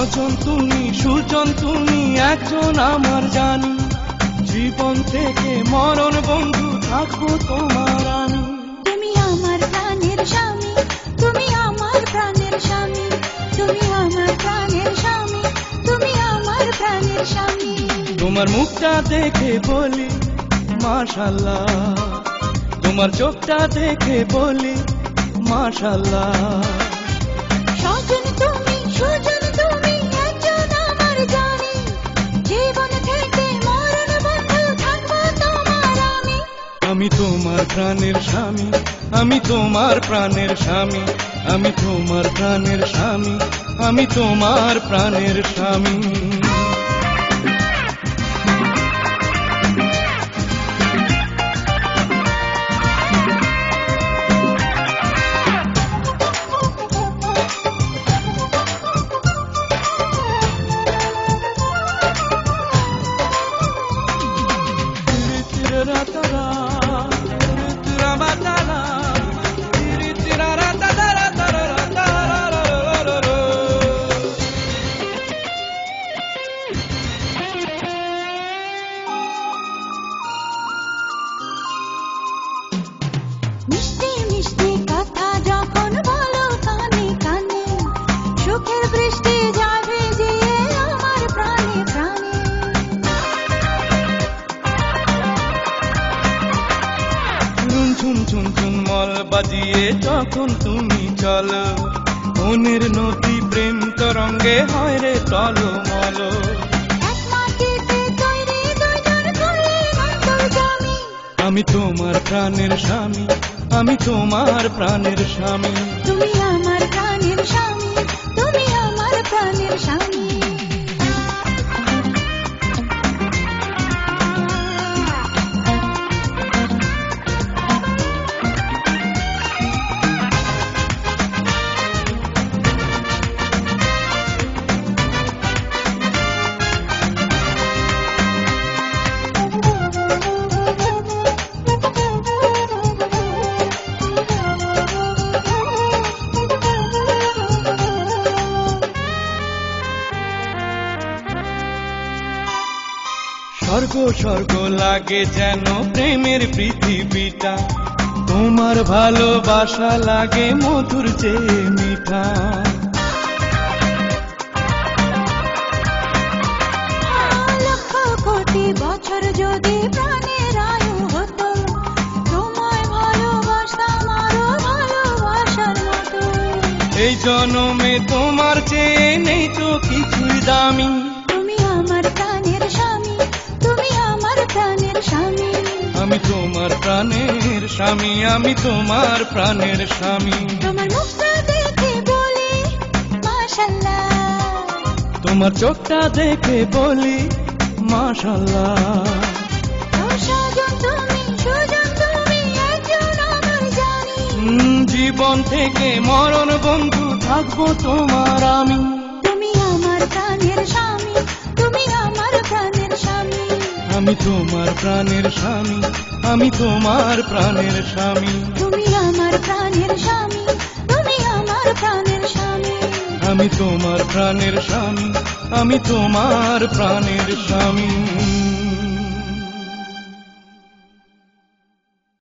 স্বজন তুমি, সুজন তুমি, একজন আমার জানি, জীবন থেকে মরণ বন্ধু থাকবো তোমার আমি। তুমি আমার প্রাণের স্বামী, তুমি আমার প্রাণের স্বামী, তুমি আমার প্রাণের স্বামী, তুমি আমার প্রাণের স্বামী। তোমার মুখটা দেখে বলি মাশাআল্লাহ, তোমার চোখটা দেখে বলি মাশাআল্লাহ। স্বজন তুমি, সুজন তুমি, একজন আমার জানি, জীবন থেকে মরণ বন্ধু থাকবো তোমার আমি। আমি তোমার প্রাণের স্বামী, আমি তোমার প্রাণের স্বামী, আমি তোমার প্রাণের স্বামী, আমি তোমার প্রাণের স্বামী। মিষ্টি মিষ্টি কথা যখন বলো কানে কানে, সুখের বৃষ্টি যাবে দিয়ে আমার প্রাণে প্রাণে। চুন চুন চুন চুন মল বাজিয়ে যখন তুমি চলো, মনের নদী প্রেম তরঙ্গে হয় রে টলমল। এক মাটিতে তৈরি দুজন করলে অন্তর্যামী। আমি তোমার প্রাণের স্বামী, আমি তোমার প্রাণের স্বামী। তুমি আমার প্রাণের স্বামী, তুমি আমার প্রাণের স্বামী। স্বর্গ স্বর্গ লাগে যেন প্রেমের পৃথিবীটা, তোমার ভালোবাসা লাগে মধুর চেয়ে মিঠা। লক্ষ কোটি বছর যদি প্রাণের আয়ু হতো, তোমায় ভালোবাসতাম আরো ভালোবাসার মতো। এই জনমে তোমার চেয়ে নেই তো কিছুই দামি। তুমি আমার প্রাণের স্বামী, তুমি আমার প্রাণের স্বামী। আমি তোমার প্রাণের স্বামী, আমি তোমার প্রাণের স্বামী। তোমার মুখটা দেখে বলি মাশাআল্লাহ, তোমার চোখটা দেখে বলি মাশাআল্লাহ। স্বজন তুমি, সুজন তুমি, একজন আমার জানি, জীবন থেকে মরণ বন্ধু থাকবো তোমার আমি। তুমি আমার প্রাণের স্বামী, তুমি আমার প্রাণের স্বামী। আমি তোমার প্রাণের স্বামী, আমি তোমার প্রাণের স্বামী। তুমি আমার প্রাণের স্বামী, তুমি আমার প্রাণের স্বামী। আমি তোমার প্রাণের স্বামী, আমি তোমার প্রাণের স্বামী।